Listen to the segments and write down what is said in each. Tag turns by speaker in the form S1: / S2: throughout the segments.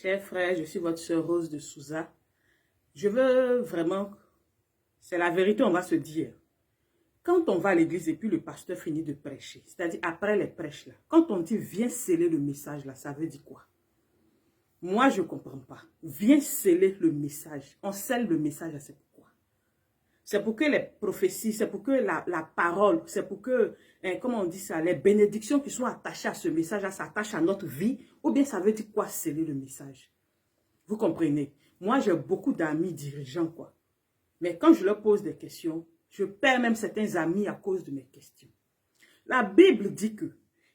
S1: Chers frères, je suis votre sœur Rose de Souza. Je veux vraiment, c'est la vérité, on va se dire. Quand on va à l'église et puis le pasteur finit de prêcher, c'est-à-dire après les prêches, là, quand on dit viens sceller le message, là, ça veut dire quoi? Moi, je ne comprends pas. Viens sceller le message. On scelle le message, c'est pourquoi? C'est pour que les prophéties, c'est pour que la parole, c'est pour que, comment on dit ça, les bénédictions qui sont attachées à ce message, s'attachent à notre vie, ou bien ça veut dire quoi sceller le message? Vous comprenez? Moi, j'ai beaucoup d'amis dirigeants, quoi. Mais quand je leur pose des questions, je perds même certains amis à cause de mes questions. La Bible dit que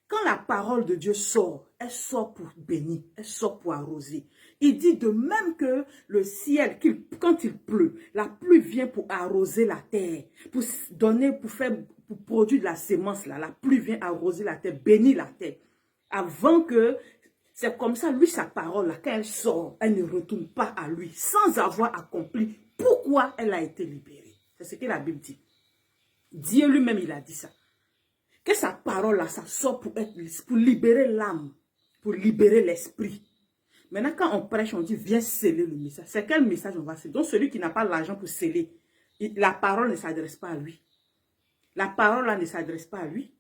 S1: quand la parole de Dieu sort, elle sort pour bénir, elle sort pour arroser. Il dit de même que le ciel, quand il pleut, la pluie vient pour arroser la terre, pour donner, pour produire de la sémence, là. La pluie vient arroser la terre, bénir la terre. Avant que, c'est comme ça, lui, sa parole, là, quand elle sort, elle ne retourne pas à lui, sans avoir accompli pourquoi elle a été libérée. C'est ce que la Bible dit. Dieu lui-même, il a dit ça. Que sa parole là, ça sort pour libérer l'âme, pour libérer l'esprit. Maintenant, quand on prêche, on dit viens sceller le message. C'est quel message on va sceller? Donc, celui qui n'a pas l'argent pour sceller, la parole ne s'adresse pas à lui. La parole là ne s'adresse pas à lui.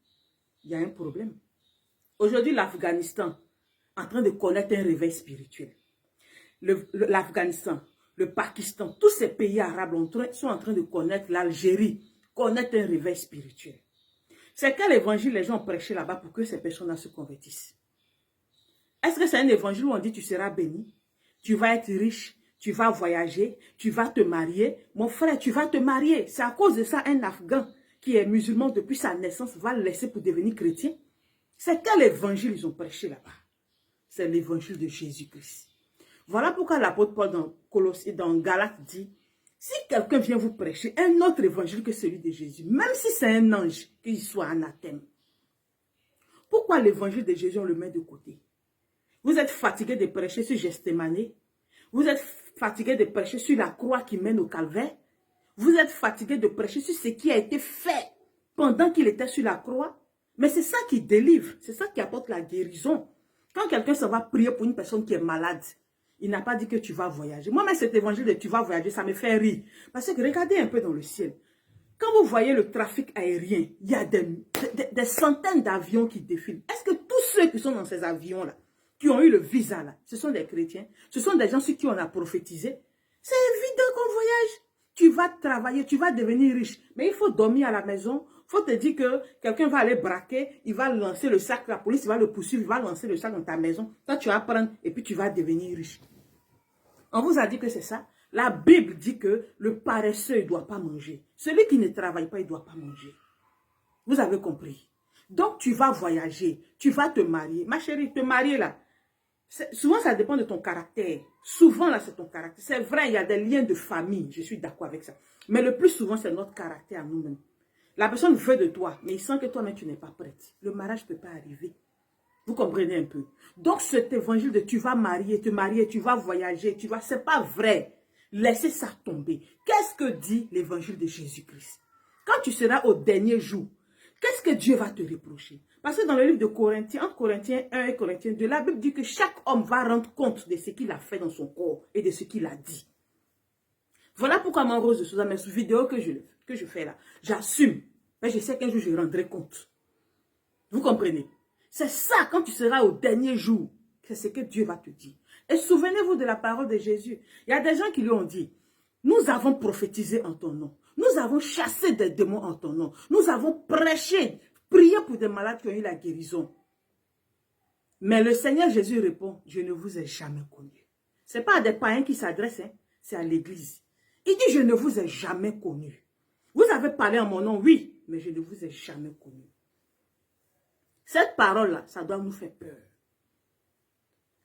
S1: Il y a un problème. Aujourd'hui, l'Afghanistan est en train de connaître un réveil spirituel. L'Afghanistan, le Pakistan, tous ces pays arabes sont en train de connaître, l'Algérie, connaître un réveil spirituel. C'est quel évangile les gens ont prêché là-bas pour que ces personnes-là se convertissent? Est-ce que c'est un évangile où on dit tu seras béni, tu vas être riche, tu vas voyager, tu vas te marier? Mon frère, tu vas te marier. C'est à cause de ça un Afghan qui est musulman depuis sa naissance va le laisser pour devenir chrétien. C'est quel évangile ils ont prêché là-bas? C'est l'évangile de Jésus-Christ. Voilà pourquoi l'apôtre Paul dans Galates dit, si quelqu'un vient vous prêcher un autre évangile que celui de Jésus, même si c'est un ange, qu'il soit anathème, pourquoi l'évangile de Jésus on le met de côté? Vous êtes fatigué de prêcher sur Gethsémane? Vous êtes fatigué de prêcher sur la croix qui mène au calvaire? Vous êtes fatigué de prêcher sur ce qui a été fait pendant qu'il était sur la croix? Mais c'est ça qui délivre, c'est ça qui apporte la guérison. Quand quelqu'un s'en va prier pour une personne qui est malade, il n'a pas dit que tu vas voyager. Moi-même, cet évangile de tu vas voyager, ça me fait rire. Parce que regardez un peu dans le ciel. Quand vous voyez le trafic aérien, il y a des centaines d'avions qui défilent. Est-ce que tous ceux qui sont dans ces avions-là, qui ont eu le visa là, ce sont des chrétiens? Ce sont des gens sur qui on a prophétisé? C'est évident qu'on voyage. Tu vas travailler, tu vas devenir riche. Mais il faut dormir à la maison. Il faut te dire que quelqu'un va aller braquer, il va lancer le sac, la police va le poursuivre, il va lancer le sac dans ta maison. Toi, tu vas prendre et puis tu vas devenir riche. On vous a dit que c'est ça. La Bible dit que le paresseux ne doit pas manger. Celui qui ne travaille pas, il ne doit pas manger. Vous avez compris? Donc, tu vas voyager, tu vas te marier. Ma chérie, te marier là, souvent ça dépend de ton caractère. Souvent là, c'est ton caractère. C'est vrai, il y a des liens de famille, je suis d'accord avec ça. Mais le plus souvent, c'est notre caractère à nous-mêmes. La personne veut de toi, mais il sent que toi-même, tu n'es pas prête. Le mariage ne peut pas arriver. Vous comprenez un peu? Donc, cet évangile de tu vas te marier, tu vas voyager, c'est pas vrai. Laissez ça tomber. Qu'est-ce que dit l'évangile de Jésus-Christ? Quand tu seras au dernier jour, qu'est-ce que Dieu va te reprocher? Parce que dans le livre de Corinthiens, entre Corinthiens 1 et Corinthiens 2, la Bible dit que chaque homme va rendre compte de ce qu'il a fait dans son corps et de ce qu'il a dit. Voilà pourquoi, mon Rose de Souza, mes vidéos que je fais là, j'assume. Mais je sais qu'un jour, je rendrai compte. Vous comprenez? C'est ça, quand tu seras au dernier jour, c'est ce que Dieu va te dire. Et souvenez-vous de la parole de Jésus. Il y a des gens qui lui ont dit, nous avons prophétisé en ton nom. Nous avons chassé des démons en ton nom. Nous avons prêché, prié pour des malades qui ont eu la guérison. Mais le Seigneur Jésus répond, je ne vous ai jamais connu. Ce n'est pas à des païens qui s'adressent, hein, c'est à l'église. Il dit, je ne vous ai jamais connu. Vous avez parlé en mon nom, oui, mais je ne vous ai jamais connu. Cette parole-là, ça doit nous faire peur.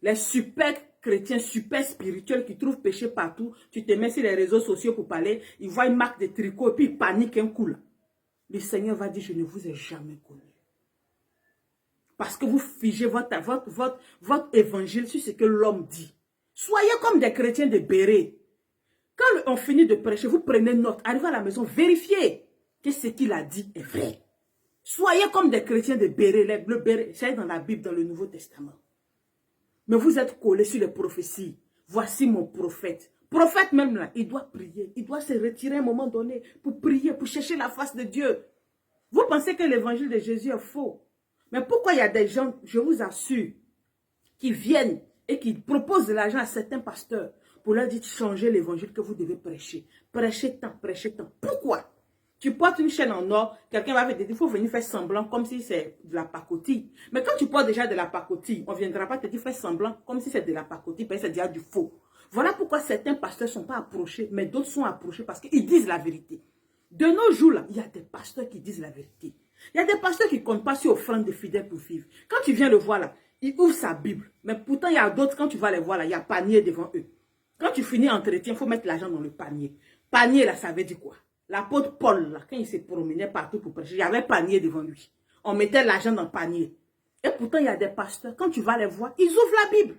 S1: Les super chrétiens, super spirituels qui trouvent péché partout, tu te mets sur les réseaux sociaux pour parler, ils voient une marque de tricot et puis ils paniquent un coup là. Le Seigneur va dire, je ne vous ai jamais connu. Parce que vous figez votre évangile sur ce que l'homme dit. Soyez comme des chrétiens de Béret. Quand on finit de prêcher, vous prenez note, arrivez à la maison, vérifiez que ce qu'il a dit est vrai. Soyez comme des chrétiens de Béret. Le Béret, c'est dans la Bible, dans le Nouveau Testament. Mais vous êtes collés sur les prophéties. Voici mon prophète. Prophète même là, il doit prier. Il doit se retirer à un moment donné pour prier, pour chercher la face de Dieu. Vous pensez que l'évangile de Jésus est faux. Mais pourquoi il y a des gens, je vous assure, qui viennent et qui proposent de l'argent à certains pasteurs pour leur dire de changer l'évangile que vous devez prêcher. Prêchez tant, prêchez tant. Pourquoi? Tu portes une chaîne en or, quelqu'un va te dire, il faut venir faire semblant comme si c'est de la pacotille. Mais quand tu portes déjà de la pacotille, on ne viendra pas te dire faire semblant comme si c'est de la pacotille, parce que c'est déjà du faux. Voilà pourquoi certains pasteurs ne sont pas approchés, mais d'autres sont approchés parce qu'ils disent la vérité. De nos jours, là, il y a des pasteurs qui disent la vérité. Il y a des pasteurs qui ne comptent pas sur offrande de fidèles pour vivre. Quand tu viens le voir là, il ouvre sa Bible. Mais pourtant, il y a d'autres, quand tu vas les voir là, il y a panier devant eux. Quand tu finis entretien, il faut mettre l'argent dans le panier. Panier là, ça veut dire quoi? L'apôtre Paul, là, quand il se promenait partout pour prêcher, il y avait panier devant lui. On mettait l'argent dans le panier. Et pourtant, il y a des pasteurs, quand tu vas les voir, ils ouvrent la Bible.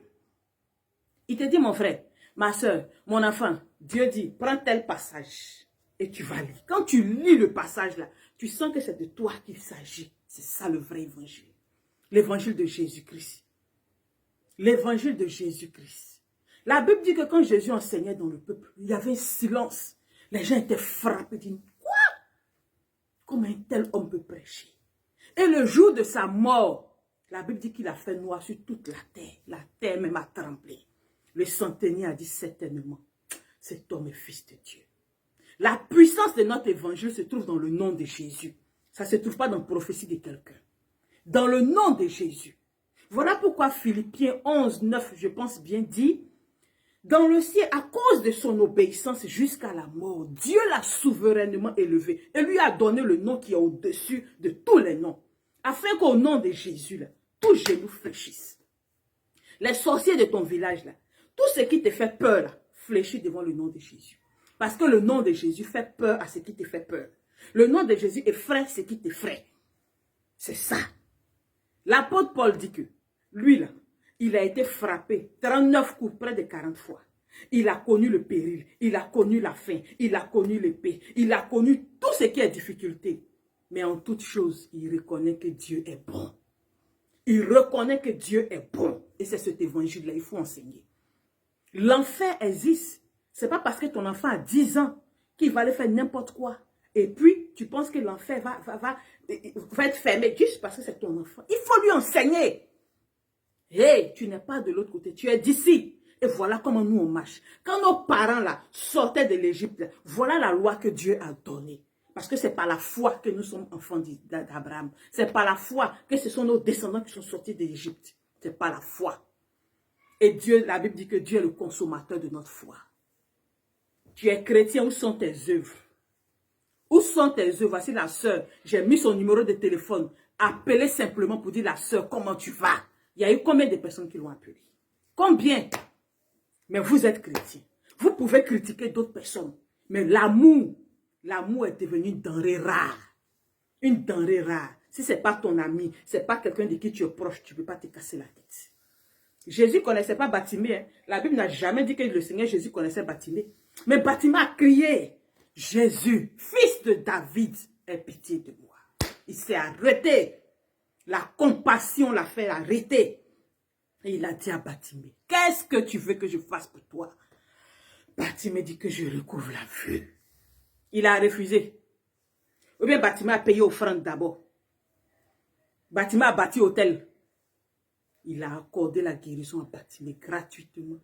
S1: Il te dit, mon frère, ma soeur, mon enfant, Dieu dit, prends tel passage et tu vas lire. Quand tu lis le passage là, tu sens que c'est de toi qu'il s'agit. C'est ça le vrai évangile. L'évangile de Jésus-Christ. L'évangile de Jésus-Christ. La Bible dit que quand Jésus enseignait dans le peuple, il y avait un silence. Les gens étaient frappés, disent, quoi? Comment un tel homme peut prêcher? Et le jour de sa mort, la Bible dit qu'il a fait noir sur toute la terre. La terre même a tremblé. Le centenier a dit certainement, cet homme est fils de Dieu. La puissance de notre évangile se trouve dans le nom de Jésus. Ça ne se trouve pas dans la prophétie de quelqu'un. Dans le nom de Jésus. Voilà pourquoi Philippiens 11, 9, je pense bien, dit, dans le ciel, à cause de son obéissance jusqu'à la mort, Dieu l'a souverainement élevé et lui a donné le nom qui est au-dessus de tous les noms, afin qu'au nom de Jésus, là, tout genou fléchisse. Les sorciers de ton village, là, tout ce qui te fait peur, là, fléchit devant le nom de Jésus. Parce que le nom de Jésus fait peur à ce qui te fait peur. Le nom de Jésus effraie ce qui t'effraie. C'est ça. L'apôtre Paul dit que, lui là, il a été frappé 39 coups, près de 40 fois. Il a connu le péril, il a connu la faim, il a connu l'épée, il a connu tout ce qui est difficulté. Mais en toute chose, il reconnaît que Dieu est bon. Il reconnaît que Dieu est bon. Et c'est cet évangile-là, il faut enseigner. L'enfer existe. Ce n'est pas parce que ton enfant a 10 ans qu'il va aller faire n'importe quoi. Et puis, tu penses que l'enfer va être fermé juste parce que c'est ton enfant. Il faut lui enseigner. Hey, tu n'es pas de l'autre côté, tu es d'ici. Et voilà comment nous on marche. Quand nos parents là sortaient de l'Égypte, voilà la loi que Dieu a donnée. Parce que c'est par la foi que nous sommes enfants d'Abraham. C'est par la foi que ce sont nos descendants qui sont sortis de l'Égypte. C'est par la foi. Et Dieu, la Bible dit que Dieu est le consommateur de notre foi. Tu es chrétien, où sont tes œuvres? Où sont tes œuvres? Voici la sœur. J'ai mis son numéro de téléphone. Appelez simplement pour dire la sœur, comment tu vas? Il y a eu combien de personnes qui l'ont appelé? Combien? Mais vous êtes chrétien. Vous pouvez critiquer d'autres personnes. Mais l'amour est devenu une denrée rare. Une denrée rare. Si ce n'est pas ton ami, ce n'est pas quelqu'un de qui tu es proche, tu ne peux pas te casser la tête. Jésus ne connaissait pas Bartimée. Hein. La Bible n'a jamais dit que le Seigneur Jésus connaissait Bartimée. Mais Bartimée a crié, Jésus, fils de David, aie pitié de moi. Il s'est arrêté. La compassion l'a fait arrêter. Et il a dit à Bartimée, qu'est-ce que tu veux que je fasse pour toi? Bartimée dit que je recouvre la vue. Il a refusé. Ou bien Bartimée a payé offrande d'abord. Bartimée a bâti hôtel. Il a accordé la guérison à Bartimée gratuitement.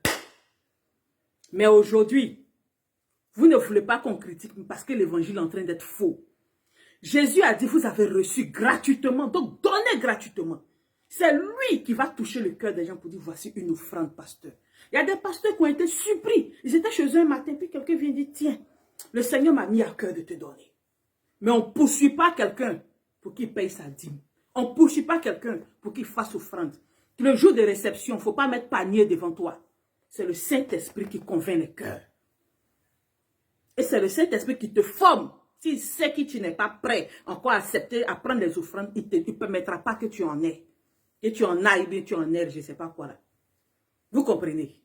S1: Mais aujourd'hui, vous ne voulez pas qu'on critique parce que l'évangile est en train d'être faux. Jésus a dit, vous avez reçu gratuitement, donc donnez gratuitement. C'est lui qui va toucher le cœur des gens pour dire, voici une offrande, pasteur. Il y a des pasteurs qui ont été surpris. Ils étaient chez eux un matin, puis quelqu'un vient dire, tiens, le Seigneur m'a mis à cœur de te donner. Mais on ne poursuit pas quelqu'un pour qu'il paye sa dîme. On ne poursuit pas quelqu'un pour qu'il fasse offrande. Le jour de réception, il ne faut pas mettre panier devant toi. C'est le Saint-Esprit qui convainc les cœurs. Et c'est le Saint-Esprit qui te forme. S'il sait que tu n'es pas prêt encore à accepter, à prendre les offrandes, il ne te permettra pas que tu en aies. Que tu en ailles, bien tu en aies, je ne sais pas quoi là. Vous comprenez?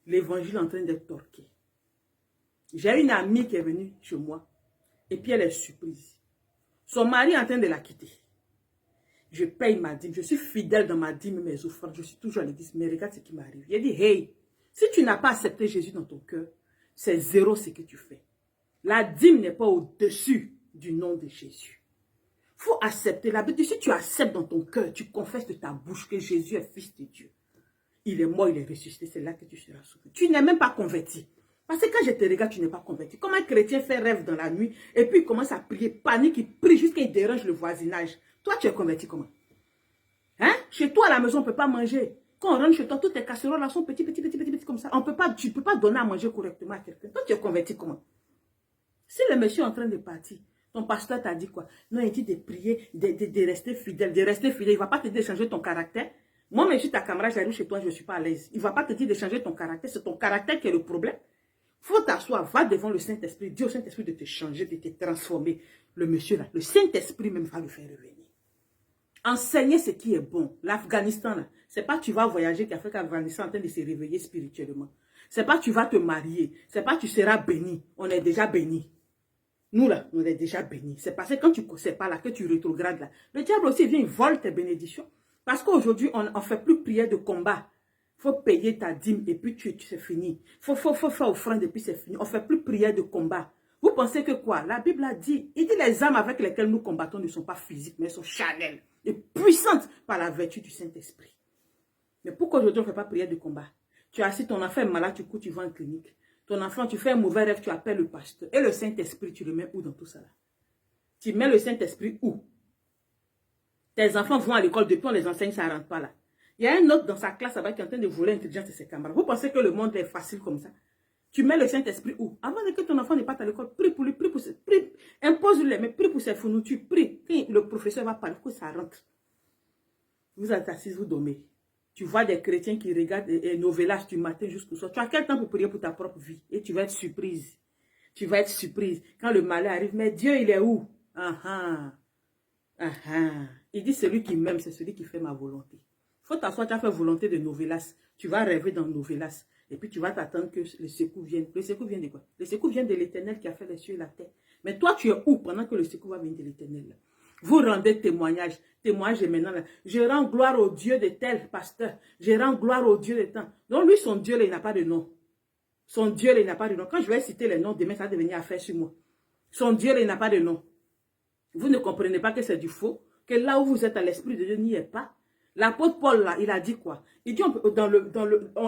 S1: L'évangile est en train d'être torqué. J'ai une amie qui est venue chez moi. Et puis elle est surprise. Son mari est en train de la quitter. Je paye ma dîme. Je suis fidèle dans ma dîme, mes offrandes. Je suis toujours à l'église. Mais regarde ce qui m'arrive. Il a dit, hey, si tu n'as pas accepté Jésus dans ton cœur, c'est zéro ce que tu fais. La dîme n'est pas au-dessus du nom de Jésus. Il faut accepter. La Bible dit, si tu acceptes dans ton cœur, tu confesses de ta bouche que Jésus est fils de Dieu. Il est mort, il est ressuscité. C'est là que tu seras sauvé. Tu n'es même pas converti. Parce que quand je te regarde, tu n'es pas converti. Comme un chrétien fait rêve dans la nuit et puis il commence à prier, panique, il prie jusqu'à il dérange le voisinage. Toi, tu es converti comment? Hein? Chez toi, à la maison, on ne peut pas manger. Quand on rentre chez toi, toutes tes casseroles là sont petites comme ça. Tu ne peux pas donner à manger correctement à quelqu'un. Toi, tu es converti comment? Si le monsieur est en train de partir, ton pasteur t'a dit quoi? Non, il dit de prier, de rester fidèle, Il ne va pas te dire de changer ton caractère. Moi, mais je suis ta camarade, j'arrive chez toi, je ne suis pas à l'aise. Il ne va pas te dire de changer ton caractère. C'est ton caractère qui est le problème. Faut t'asseoir, va devant le Saint-Esprit. Dis au Saint-Esprit de te changer, de te transformer. Le monsieur là, le Saint-Esprit même va le faire revenir. Enseigner ce qui est bon. L'Afghanistan là, c'est pas que tu vas voyager qui a fait qu'Afghanistan est en train de se réveiller spirituellement. C'est pas que tu vas te marier. C'est pas que tu seras béni. On est déjà béni. Nous là, on est déjà bénis. C'est parce que quand tu ne sais pas là, que tu rétrogrades là. Le diable aussi vient, il vole tes bénédictions. Parce qu'aujourd'hui, on ne fait plus prière de combat. Il faut payer ta dîme et puis c'est fini. Il faut faire offrande et puis c'est fini. On ne fait plus prière de combat. Vous pensez que quoi? La Bible a dit, il dit les armes avec lesquelles nous combattons ne sont pas physiques, mais elles sont charnelles et puissantes par la vertu du Saint-Esprit. Mais pourquoi aujourd'hui on ne fait pas prière de combat? Tu as assis ton enfant est malade, tu cours, tu vas en clinique. Ton enfant, tu fais un mauvais rêve, tu appelles le pasteur. Et le Saint-Esprit, tu le mets où dans tout ça là? Tu mets le Saint-Esprit où? Tes enfants vont à l'école, depuis on les enseigne, ça ne rentre pas là. Il y a un autre dans sa classe là-bas qui est en train de voler l'intelligence de ses camarades. Vous pensez que le monde est facile comme ça? Tu mets le Saint-Esprit où? Avant que ton enfant ne parte à l'école, prie pour lui, prie pour ses... Impose-lui, mais prie pour ses fournitures, prie. Quand le professeur va parler, que ça rentre. Vous êtes assis, vous dormez. Tu vois des chrétiens qui regardent les novelas du matin jusqu'au soir. Tu as quel temps pour prier pour ta propre vie? Et tu vas être surprise. Tu vas être surprise. Quand le malheur arrive, mais Dieu, il est où? Il dit, celui qui m'aime, c'est celui qui fait ma volonté. Il faut t'asseoir, tu as fait volonté de novelas. Tu vas rêver dans novelas. Et puis tu vas t'attendre que le secours vienne. Le secours vient de quoi? Le secours vient de l'Éternel qui a fait les cieux et la terre. Mais toi, tu es où pendant que le secours va venir de l'Éternel? Vous rendez témoignage est maintenant là. Je rends gloire au Dieu de tel pasteur. Je rends gloire au Dieu de tant. Donc lui, son Dieu là, il n'a pas de nom. Son Dieu là, il n'a pas de nom. Quand je vais citer les noms, demain, ça va devenir affaire sur moi. Son Dieu là, il n'a pas de nom. Vous ne comprenez pas que c'est du faux. Que là où vous êtes à l'Esprit de Dieu, n'y est pas. L'apôtre Paul là, il a dit quoi? Il dit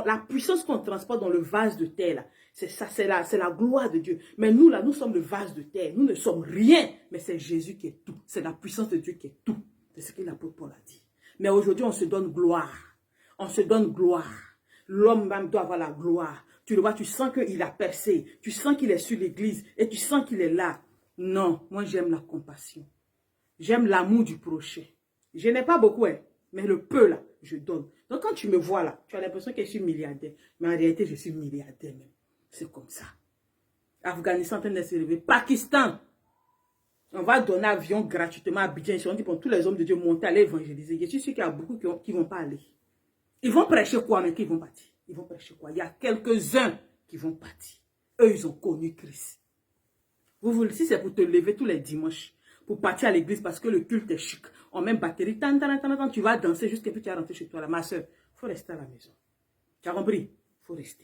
S1: la puissance qu'on transporte dans le vase de terre là, c'est ça, c'est la gloire de Dieu. Mais nous là, nous sommes le vase de terre. Nous ne sommes rien, mais c'est Jésus qui est tout. C'est la puissance de Dieu qui est tout. C'est ce que l'apôtre Paul a dit. Mais aujourd'hui, on se donne gloire. On se donne gloire. L'homme même doit avoir la gloire. Tu le vois, tu sens qu'il a percé. Tu sens qu'il est sur l'église et tu sens qu'il est là. Non, moi j'aime la compassion. J'aime l'amour du prochain. Je n'ai pas beaucoup, hein. Mais le peu là, je donne. Donc quand tu me vois là, tu as l'impression que je suis milliardaire. Mais en réalité, je suis milliardaire même. C'est comme ça. Afghanistan en train de se lever. Pakistan, on va donner avion gratuitement à Abidjan. On dit, bon, tous les hommes de Dieu montent à aller évangéliser. Je suis sûr qu'il y a beaucoup qui ne vont pas aller. Ils vont prêcher quoi, mais qui vont partir? Ils vont prêcher quoi? Il y a quelques-uns qui vont partir. Eux, ils ont connu Christ. Si c'est pour te lever tous les dimanches, pour partir à l'église parce que le culte est chic, on met une batterie, tu vas danser jusqu'à ce que tu vas rentrer chez toi. Là. Ma soeur, il faut rester à la maison. Tu as compris? Il faut rester.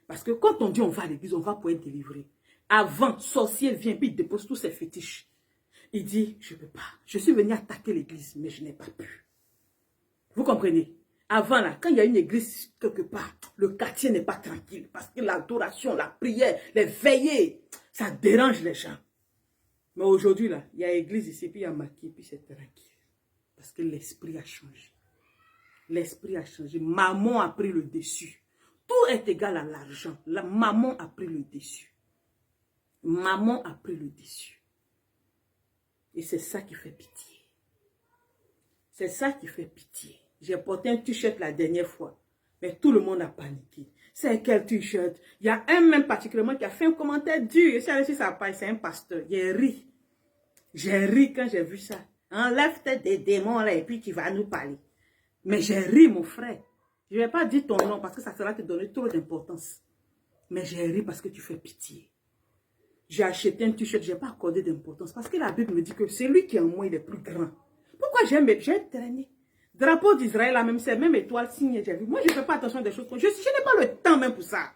S1: Parce que quand on dit on va à l'église, on va pour être délivré. Avant, sorcier vient, puis il dépose tous ses fétiches. Il dit, je ne peux pas. Je suis venu attaquer l'église, mais je n'ai pas pu. Vous comprenez? Avant, là, quand il y a une église quelque part, le quartier n'est pas tranquille. Parce que l'adoration, la prière, les veillées, ça dérange les gens. Mais aujourd'hui, là, il y a église ici, puis il y a maquis, puis c'est tranquille. Parce que l'esprit a changé. L'esprit a changé. Maman a pris le dessus. Tout est égal à l'argent. La maman a pris le dessus. Maman a pris le dessus. Et c'est ça qui fait pitié. C'est ça qui fait pitié. J'ai porté un t-shirt la dernière fois. Mais tout le monde a paniqué. C'est quel t-shirt? Il y a un même particulièrement qui a fait un commentaire dur. Je suis allé sur sa page, c'est un pasteur. J'ai ri. J'ai ri quand j'ai vu ça. Enlève des démons là et puis tu vas nous parler. Mais j'ai ri, mon frère. Je ne vais pas dire ton nom parce que ça sera te donner trop d'importance. Mais j'ai ri parce que tu fais pitié. J'ai acheté un t-shirt, je n'ai pas accordé d'importance parce que la Bible me dit que c'est lui qui est en moi, il est plus grand. pourquoi j'ai traîné. Drapeau d'Israël, la même, c'est même étoile, signe, j'ai vu. Moi, je ne fais pas attention à des choses. Je n'ai pas le temps même pour ça.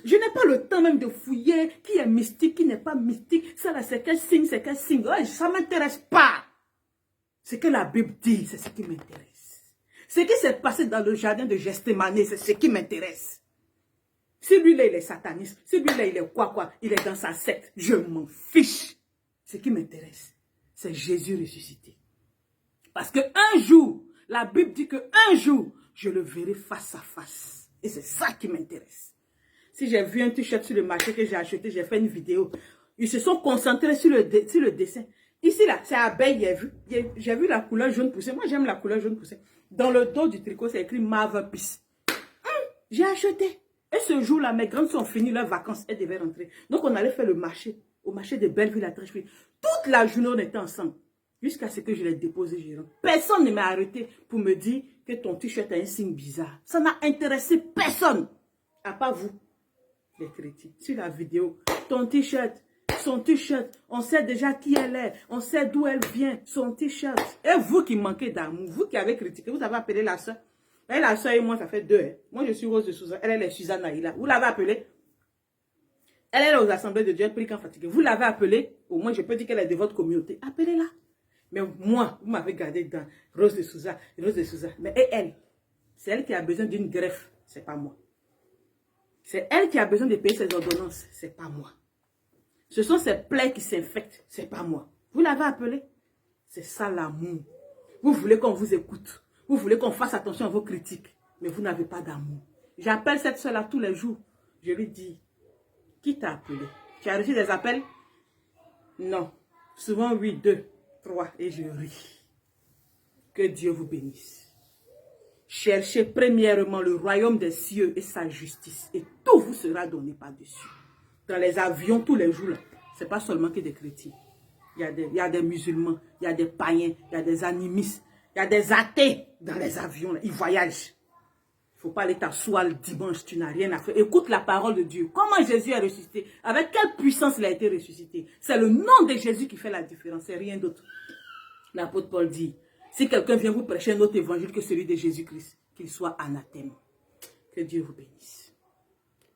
S1: Je n'ai pas le temps même de fouiller qui est mystique, qui n'est pas mystique. Ça là, c'est quel signe, c'est quel signe. Ouais, ça ne m'intéresse pas. Ce que la Bible dit, c'est ce qui m'intéresse. Ce qui s'est passé dans le jardin de Gethsémani, c'est ce qui m'intéresse. Si lui là, il est sataniste, si lui là, il est quoi, il est dans sa secte, je m'en fiche. Ce qui m'intéresse, c'est Jésus ressuscité. Parce qu'un jour, la Bible dit qu'un jour, je le verrai face à face. Et c'est ça qui m'intéresse. Si j'ai vu un t-shirt sur le marché que j'ai acheté, j'ai fait une vidéo. Ils se sont concentrés sur le dessin. Ici, là, c'est abeille, j'ai vu la couleur jaune poussée. Moi, j'aime la couleur jaune poussée. Dans le dos du tricot, c'est écrit Mave Peace. J'ai acheté. Et ce jour-là, mes grandes sont finies leurs vacances. Elles devaient rentrer. Donc, on allait faire le marché. Au marché de Belleville à Trècheville. Toute la journée, on était ensemble. Jusqu'à ce que je les dépose, je rentre. Personne ne m'a arrêté pour me dire que ton t-shirt a un signe bizarre. Ça n'a intéressé personne. À part vous, les chrétiens. Sur la vidéo, ton t-shirt, son t-shirt, on sait déjà qui elle est. On sait d'où elle vient. Son t-shirt. Et vous qui manquez d'amour, vous qui avez critiqué, vous avez appelé la soeur. Et la soeur et moi, ça fait deux. Hein. Moi, je suis Rose de Souza. Elle est Suzanne Aïla. Vous l'avez appelée? Elle est aux assemblées de Dieu, elle prie quand fatiguée. Vous l'avez appelée? Au moins, je peux dire qu'elle est de votre communauté. Appelez-la. Mais moi, vous m'avez gardé dans Rose de Souza. Mais et elle? C'est elle qui a besoin d'une greffe. C'est pas moi. C'est elle qui a besoin de payer ses ordonnances. C'est pas moi. Ce sont ses plaies qui s'infectent. C'est pas moi. Vous l'avez appelée? C'est ça l'amour. Vous voulez qu'on vous écoute. Vous voulez qu'on fasse attention à vos critiques. Mais vous n'avez pas d'amour. J'appelle cette soeur-là tous les jours. Je lui dis, qui t'a appelé? Tu as reçu des appels? Non. Souvent, oui, 2, 3. Et je ris. Que Dieu vous bénisse. Cherchez premièrement le royaume des cieux et sa justice. Et tout vous sera donné par-dessus. Dans les avions, tous les jours, ce n'est pas seulement que des chrétiens. Il y a des musulmans, il y a des païens, il y a des animistes, il y a des athées dans les avions. Là. Ils voyagent. Il ne faut pas aller t'asseoir le dimanche, tu n'as rien à faire. Écoute la parole de Dieu. Comment Jésus est ressuscité? Avec quelle puissance il a été ressuscité? C'est le nom de Jésus qui fait la différence, c'est rien d'autre. L'apôtre Paul dit, si quelqu'un vient vous prêcher un autre évangile que celui de Jésus-Christ, qu'il soit anathème. Que Dieu vous bénisse.